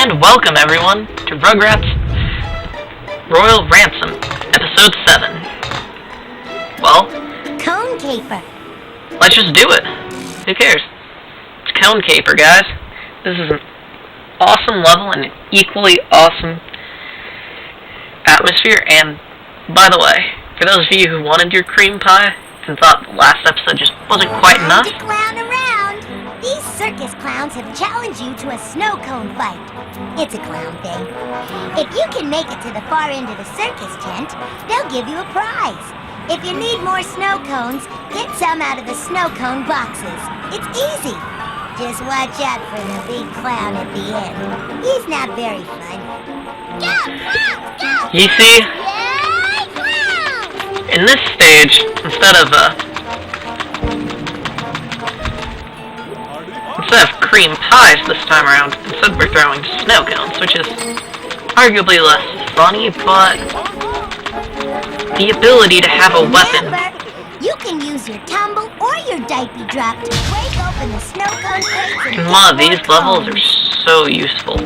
And welcome everyone to Rugrats Royal Ransom, Episode 7. Well, Cone Caper. Let's just do it. Who cares? It's Cone Caper, guys. This is an awesome level and an equally awesome atmosphere. And, by the way, for those of you who wanted your cream pie and thought the last episode just wasn't quite enough, Clown around. These circus clowns have challenged you to a snow cone fight. It's a clown thing. If you can make it to the far end of the circus tent, they'll give you a prize. If you need more snow cones, get some out of the snow cone boxes. It's easy. Just watch out for the big clown at the end. He's not very funny. Go, clowns, go! you see, Yay, clowns! in this stage, instead of cream pies this time around, instead we're throwing snow cones, which is arguably less funny, but the ability to have a weapon. Remember, you can use your tumble or your diaper drop to break open the snow cone crates and Ma, these levels are so useful.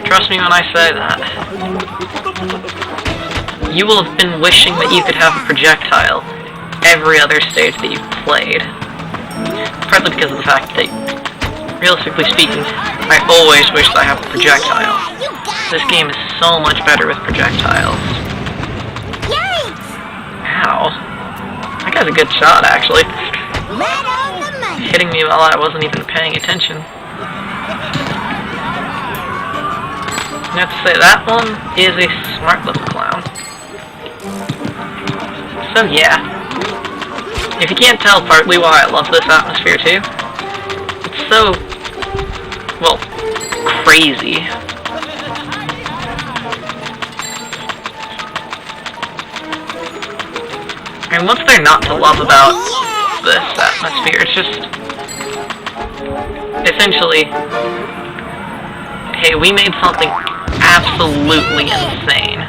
Trust me when I say that. You will have been wishing that you could have a projectile every other stage that you've played. Partly because of the fact that, realistically speaking, I always wish that I have a projectile. This game is so much better with projectiles. Yikes! Ow. That guy's a good shot, actually. Right on the money. Hitting me while I wasn't even paying attention. I have to say, that one is a smart little clown. So yeah. If you can't tell, partly why I love this atmosphere too, it's so, well, crazy. And what's there not to love about this atmosphere? It's just, essentially, hey, we made something absolutely insane.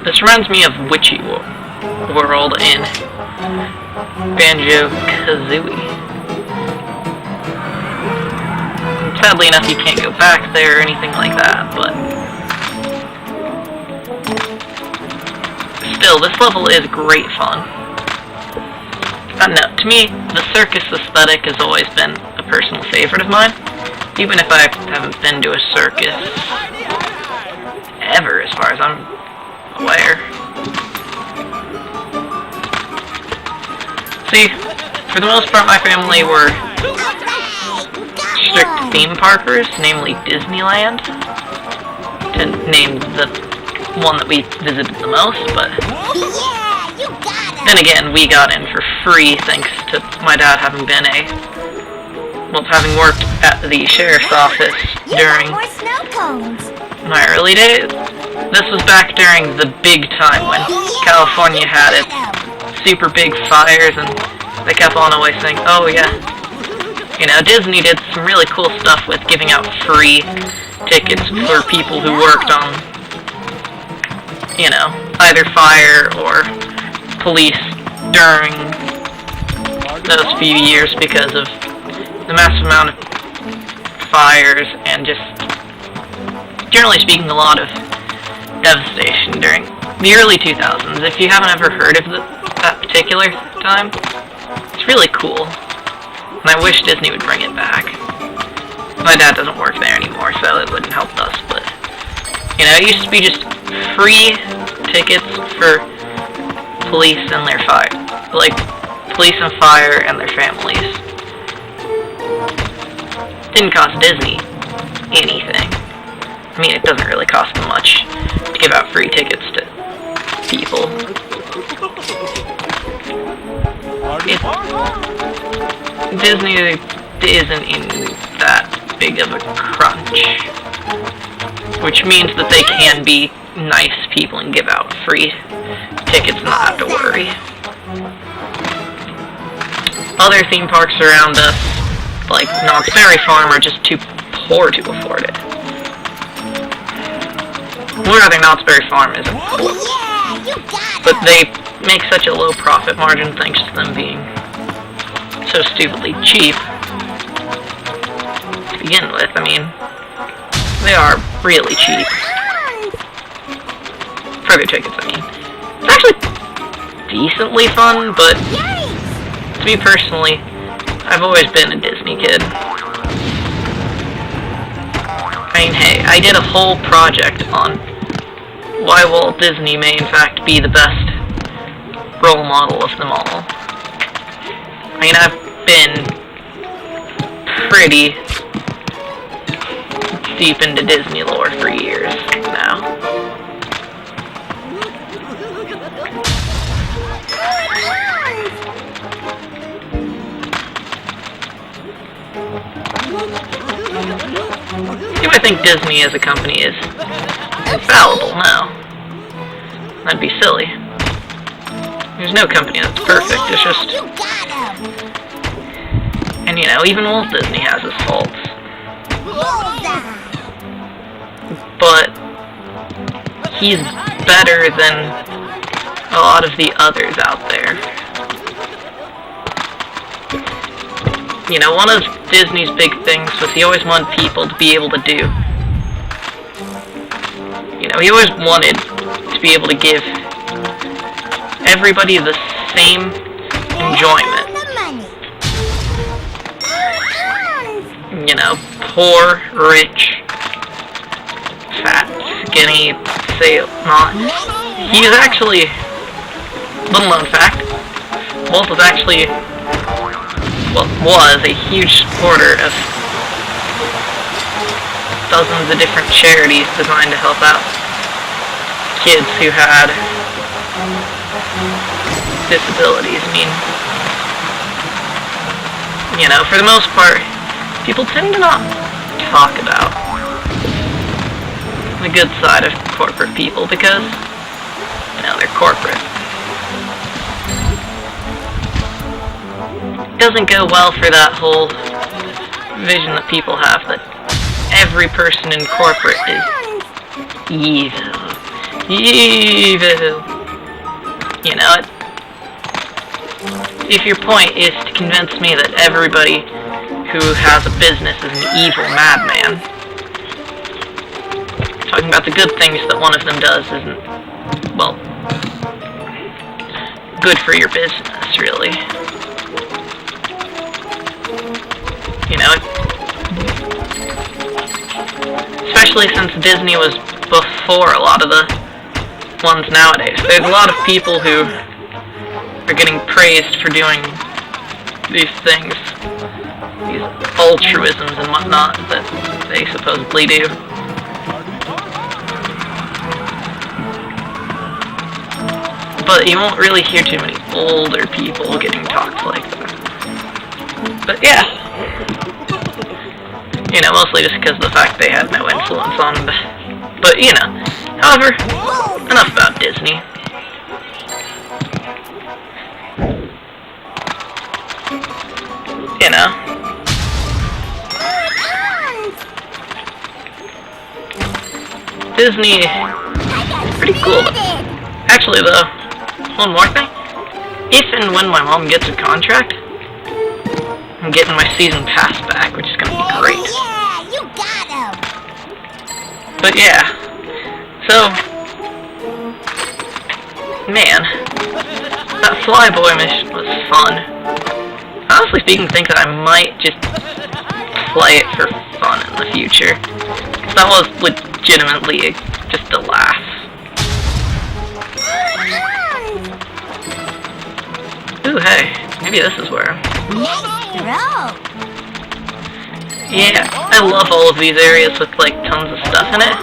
This reminds me of Witchy World in Banjo-Kazooie. Sadly enough, you can't go back there or anything like that, but still, this level is great fun. No, to me, the circus aesthetic has always been a personal favorite of mine, even if I haven't been to a circus ever, as far as I'm aware. See, for the most part, my family were strict theme parkers, namely Disneyland, to name the one that we visited the most, but then again, we got in for free thanks to my dad having having worked at the sheriff's office during my early days. This was back during the big time when California had its super big fires, and they kept on always saying, oh yeah, you know, Disney did some really cool stuff with giving out free tickets for people who worked on, you know, either fire or police during those few years because of the massive amount of fires and just, generally speaking, a lot of devastation during the early 2000s. If you haven't ever heard of that particular time, it's really cool, and I wish Disney would bring it back. My dad doesn't work there anymore, so it wouldn't help us, but, you know, it used to be just free tickets for police and their police and fire and their families. Didn't cost Disney anything. I mean, it doesn't really cost them much to give out free tickets to people. Disney isn't in that big of a crunch, which means that they can be nice people and give out free tickets and not have to worry. Other theme parks around us, like Knott's Berry Farm, are just too poor to afford it. Or rather, Knott's Berry Farm isn't poor, but they make such a low profit margin thanks to them being so stupidly cheap. To be begin with. I mean, they are really cheap. For their tickets, I mean. It's actually decently fun, but to me personally, I've always been a Disney kid. I mean, hey, I did a whole project on why Walt Disney may in fact be the best role model of them all. I mean, I've been pretty deep into Disney lore for years now. You might think Disney as a company is infallible. No. That'd be silly. There's no company that's perfect, it's just... And you know, even Walt Disney has his faults. But he's better than a lot of the others out there. You know, one of Disney's big things was he always wanted people to be able to do. You know, he always wanted to be able to give everybody the same enjoyment. You know, poor, rich, fat, skinny, say not. He is actually, little known fact, Walt was actually, well, was a huge supporter of dozens of different charities designed to help out kids who had disabilities. I mean, you know, for the most part, people tend to not talk about the good side of corporate people because, you know, they're corporate. It doesn't go well for that whole vision that people have that every person in corporate is evil. Evil. You know, if your point is to convince me that everybody who has a business is an evil madman, talking about the good things that one of them does isn't, well, good for your business, really. You know, especially since Disney was before a lot of the ones nowadays. There's a lot of people who are getting praised for doing these things, these altruisms and whatnot that they supposedly do. But you won't really hear too many older people getting talks like that. But yeah. You know, mostly just because of the fact they had no influence on them. But, you know. However, enough about Disney. You know. Disney, pretty cool. Actually, though, one more thing. If and when my mom gets a contract, I'm getting my season pass back, which is going to be great. Yeah, you got him. But yeah, so, man, that Flyboy mission was fun. Honestly speaking, I think that I might just play it for fun in the future. Because that was legitimately just a laugh. Ooh, hey, maybe this is where... Yeah, I love all of these areas with, like, tons of stuff in it.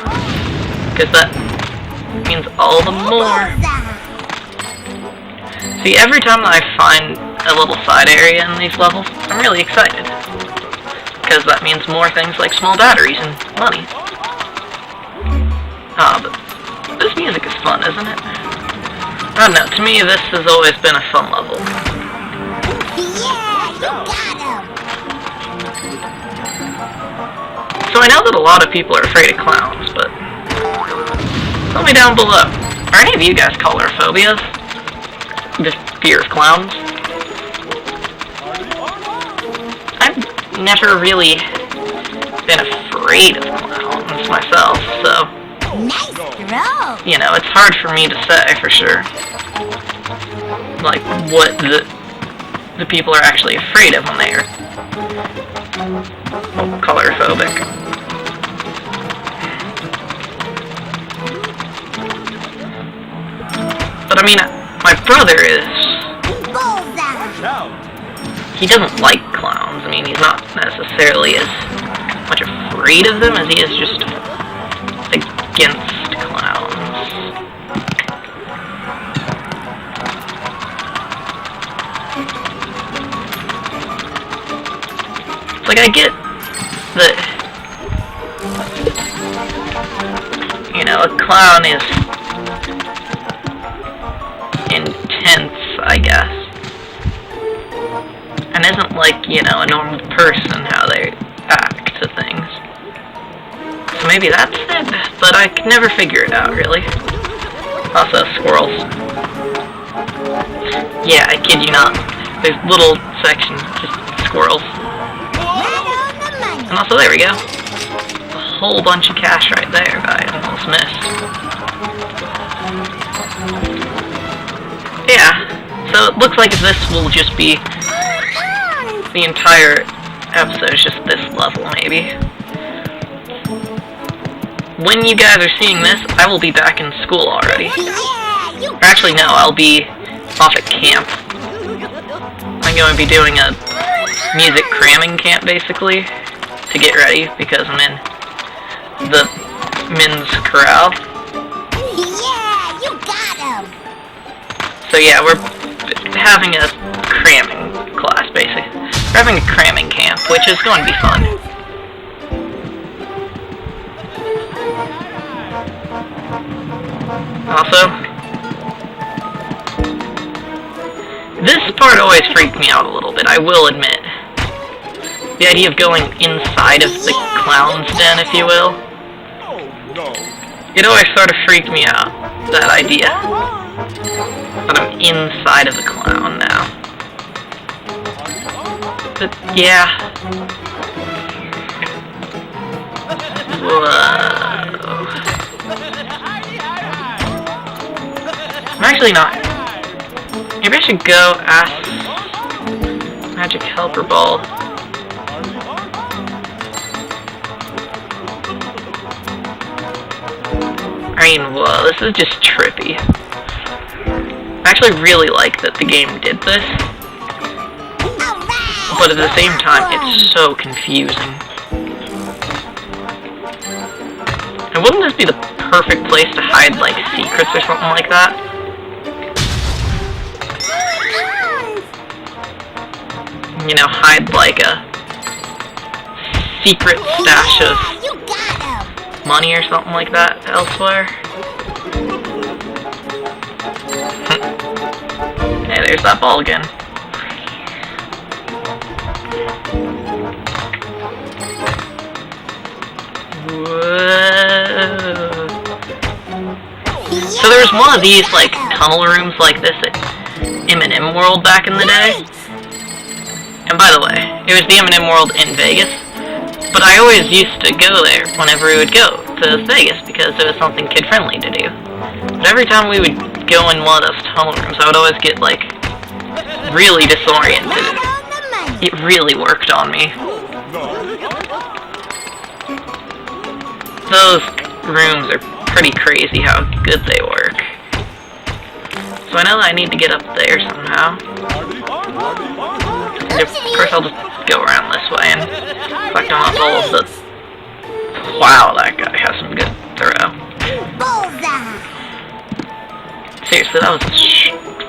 Because that means all the more. See, every time I find a little side area in these levels, I'm really excited. Because that means more things like small batteries and money. Ah, but this music is fun, isn't it? I don't know, to me this has always been a fun level. Yeah, you got him. So I know that a lot of people are afraid of clowns, but tell me down below, are any of you guys colorophobia? Just fear of clowns? I've never really been afraid of clowns myself, so... Nice throw! You know, it's hard for me to say for sure. Like, what the people are actually afraid of when they are colorphobic. But I mean, my brother is... He doesn't like clowns. I mean, he's not necessarily as much afraid of them as he is just against clowns. It's like, I get that, you know, a clown is intense, I guess. And isn't like, you know, a normal person how they act to things. So maybe that's it, but I can never figure it out, really. Also, squirrels. Yeah, I kid you not. There's little sections, just squirrels. And also, there we go. A whole bunch of cash right there, I almost missed. Yeah, so it looks like this will just be... The entire episode is just this level, maybe. When you guys are seeing this, I will be back in school already. Or actually, no, I'll be off at camp. I'm going to be doing a music cramming camp, basically, to get ready, because I'm in the men's chorale. Yeah, you got him! So yeah, we're having a cramming class, basically. We're having a cramming camp, which is going to be fun. Also, this part always freaked me out a little bit, I will admit. The idea of going inside of the clown's den, if you will. It always sort of freaked me out, that idea. But I'm inside of the clown now. But, yeah. Whoa. I'm actually not. Maybe I should go ask Magic Helper Ball. I mean, whoa, this is just trippy. I actually really like that the game did this. But at the same time, it's so confusing. And wouldn't this be the perfect place to hide, like, secrets or something like that? You know, hide, like, a secret stash of money or something like that elsewhere. Hey, there's that ball again. Whoa. So there was one of these, like, tunnel rooms like this at M&M World back in the day. And by the way, it was the M&M World in Vegas. But I always used to go there whenever we would go to Vegas because it was something kid-friendly to do. But every time we would go in one of those tunnel rooms, I would always get, like, really disoriented. It really worked on me. Those rooms are pretty crazy how good they work. So I know that I need to get up there somehow. And of course I'll just go around this way and collect on all of the... Wow, that guy has some good throw. Seriously, that was a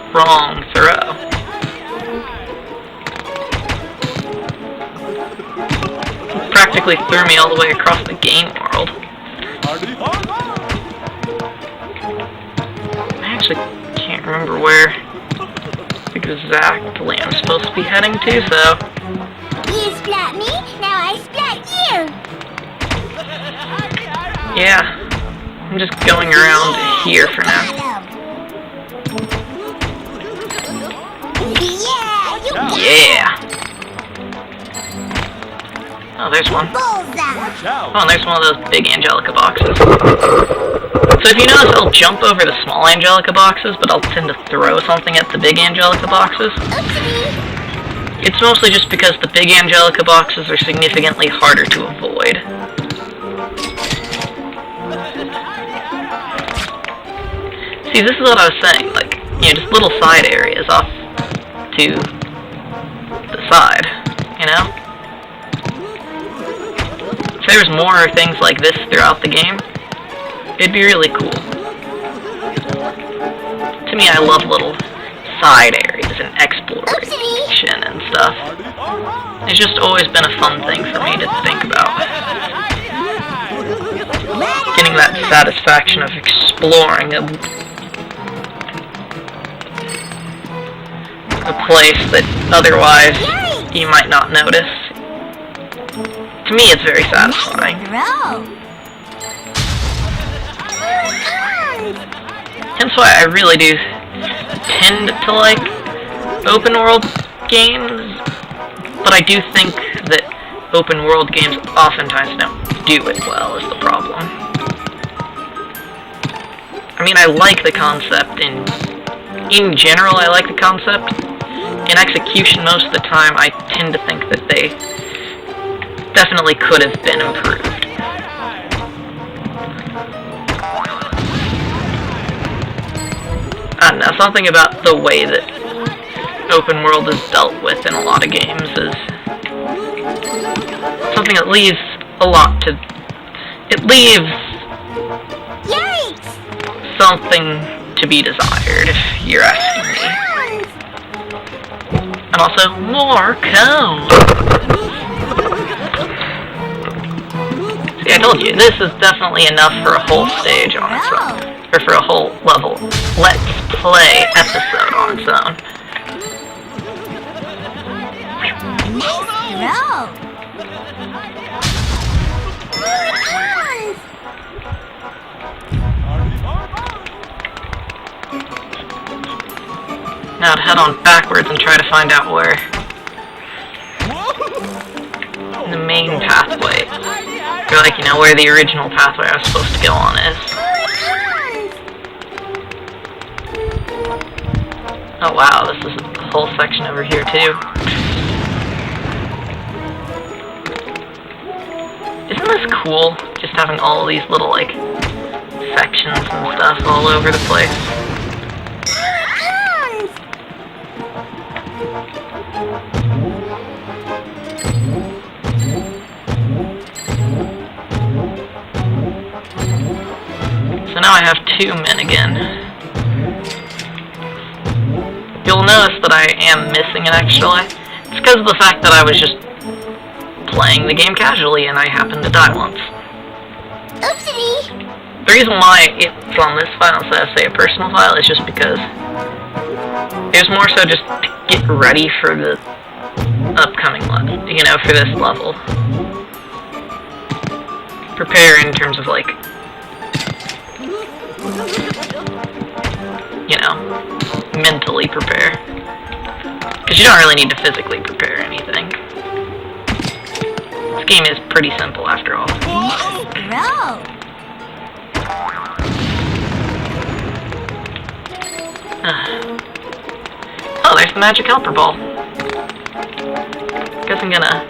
strong throw. He practically threw me all the way across the game world. I actually can't remember where exactly I'm supposed to be heading to, so... You splat me, now I splat you! Yeah, I'm just going around here for now. Yeah! Yeah! Oh, there's one. Bullseye! Oh, and there's one of those big Angelica boxes. So if you notice, I'll jump over the small Angelica boxes, but I'll tend to throw something at the big Angelica boxes. Oopsie! It's mostly just because the big Angelica boxes are significantly harder to avoid. See, this is what I was saying, like, you know, just little side areas off to the side, you know? If there was more things like this throughout the game, it'd be really cool. To me, I love little side areas and exploration and stuff. It's just always been a fun thing for me to think about. Getting that satisfaction of exploring a place that otherwise you might not notice. To me, it's very satisfying. Hence why I really do tend to like open world games, but I do think that open world games oftentimes don't do it well is the problem. I mean, I like the concept in general, I like the concept. In execution, most of the time, I tend to think that they definitely could have been improved. I don't know, something about the way that open world is dealt with in a lot of games is something that leaves a lot to... It leaves something to be desired, if you're asking me. And also, more code! See, I told you, this is definitely enough for a whole stage on its own. Or for a whole level Let's Play episode on its own. Now to head on backwards and try to find out where the main pathway, or like, you know, where the original pathway I was supposed to go on is. Oh wow, this is a whole section over here too. Isn't this cool? Just having all these little, like, sections and stuff all over the place. So now I have 2 men again. You'll notice that I am missing an extra life. It's because of the fact that I was just playing the game casually and I happened to die once. Oopsie! The reason why it's on this file instead of, say, a personal file is just because it was more so just to get ready for the upcoming level, you know, for this level. Prepare in terms of, like, you know, mentally prepare. Because you don't really need to physically prepare anything. This game is pretty simple after all. Oh, there's the magic helper ball. Guess I'm gonna...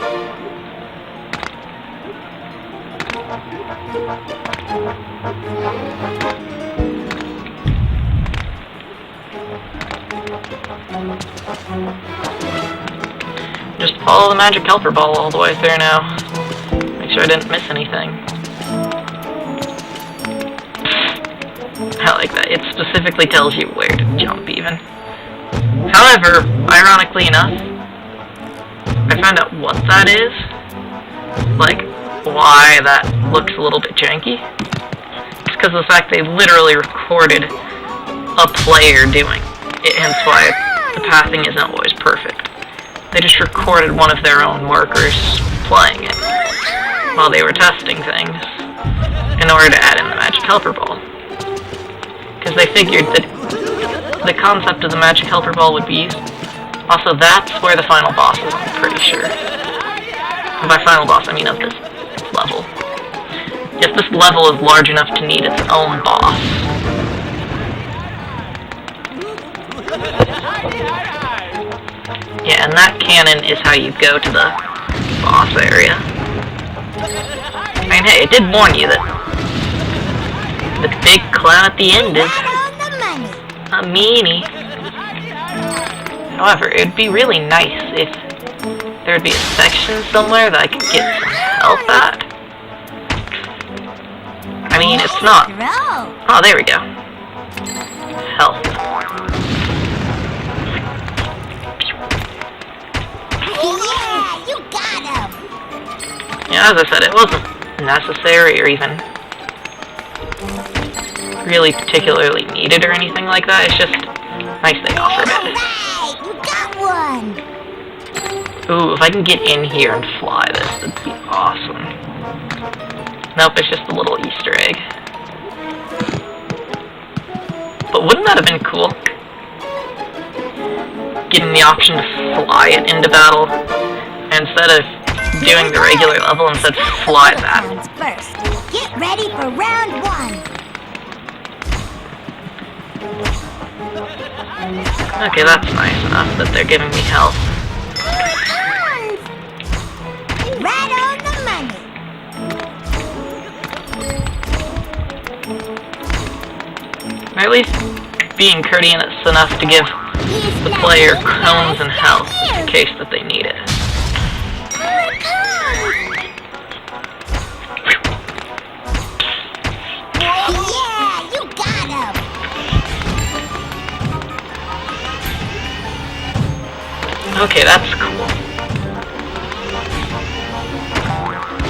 just follow the magic helper ball all the way through now. Make sure I didn't miss anything. I like that. It specifically tells you where to jump, even. However, ironically enough, I found out what that is. Like, why that looks a little bit janky. It's because of the fact they literally recorded a player doing it, hence why the pathing isn't always perfect. They just recorded one of their own workers playing it while they were testing things in order to add in the magic helper ball. Because they figured that the concept of the magic helper ball would be used. Also, that's where the final boss is, I'm pretty sure. And by final boss, I mean of this level. If this level is large enough to need its own boss. Yeah, and that cannon is how you go to the boss area. I mean, hey, it did warn you that the big clown at the end is a meanie. However, it would be really nice if there would be a section somewhere that I could get some health at. I mean, it's not... Oh, there we go. Health. Yeah, you got him. Yeah, as I said, it wasn't necessary or even really particularly needed or anything like that. It's just nice they offered it. Alright, you got one. Ooh, if I can get in here and fly this, that'd be awesome. Nope, it's just a little Easter egg. But wouldn't that have been cool? Getting the option to fly it into battle instead of doing the regular level, instead fly that. First, get ready for round 1. Okay, that's nice enough that they're giving me health. Right on the money. Or at least being courteous enough to give the player cones and health in case that they need it. Yeah, you got him. Okay, that's cool.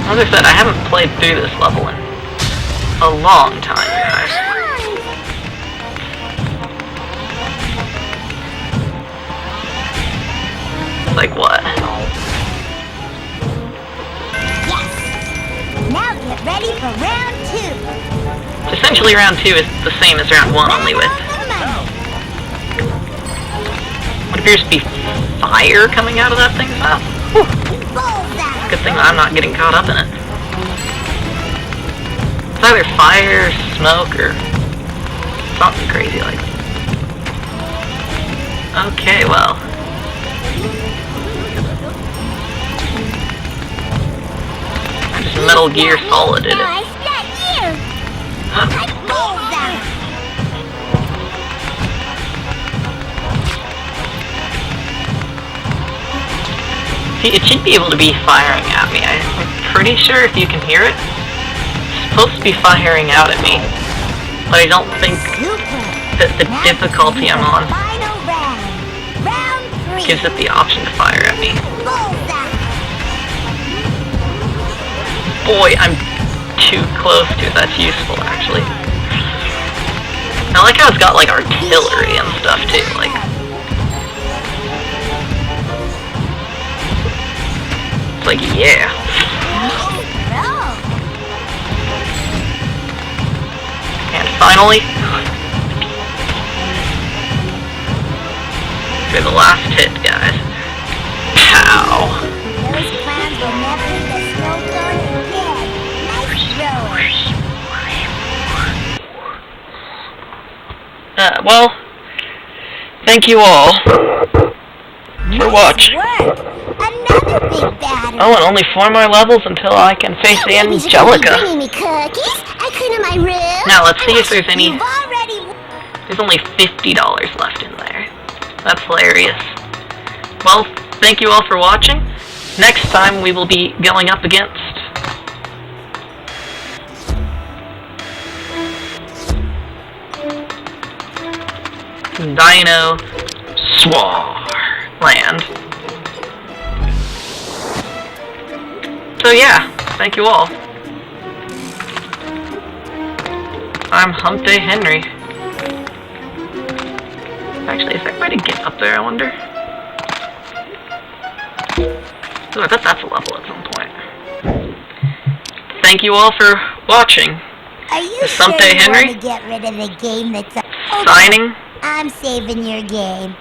As I said, I haven't played through this level in a long time, guys. Like what? Yes. Now get ready for round 2. Essentially, round 2 is the same as round 1, only with what appears to be fire coming out of that thing's mouth. Good thing I'm not getting caught up in it. It's either fire, smoke, or something crazy like that. Okay, well. I just Metal Gear Solided it. See, it should be able to be firing at me. I'm pretty sure if you can hear it, it's supposed to be firing out at me. But I don't think that the difficulty I'm on gives it the option to fire at me. Boy, I'm too close to it. That's useful, actually. I like how it's got, like, artillery and stuff, too. Like, it's like, yeah. And finally, for the last hit, guys. Pow. Those clowns will never eat a snow cone again. Nice throw. Well, thank you all for watching. Another big battery. Oh, and only 4 more levels until I can face the Angelica. Bringing me cookies? I clean in my room. Now, let's see if there's any... You've already... There's only $50 left in there. That's hilarious. Well, thank you all for watching. Next time we will be going up against... Dino Land. So yeah, thank you all. I'm Hump Day Henry. Actually, is there a way to get up there, I wonder? Ooh, I bet that's a level at some point. Thank you all for watching. Are you Is sure Hump Day you Henry want to get rid of the game that's... signing. I'm saving your game.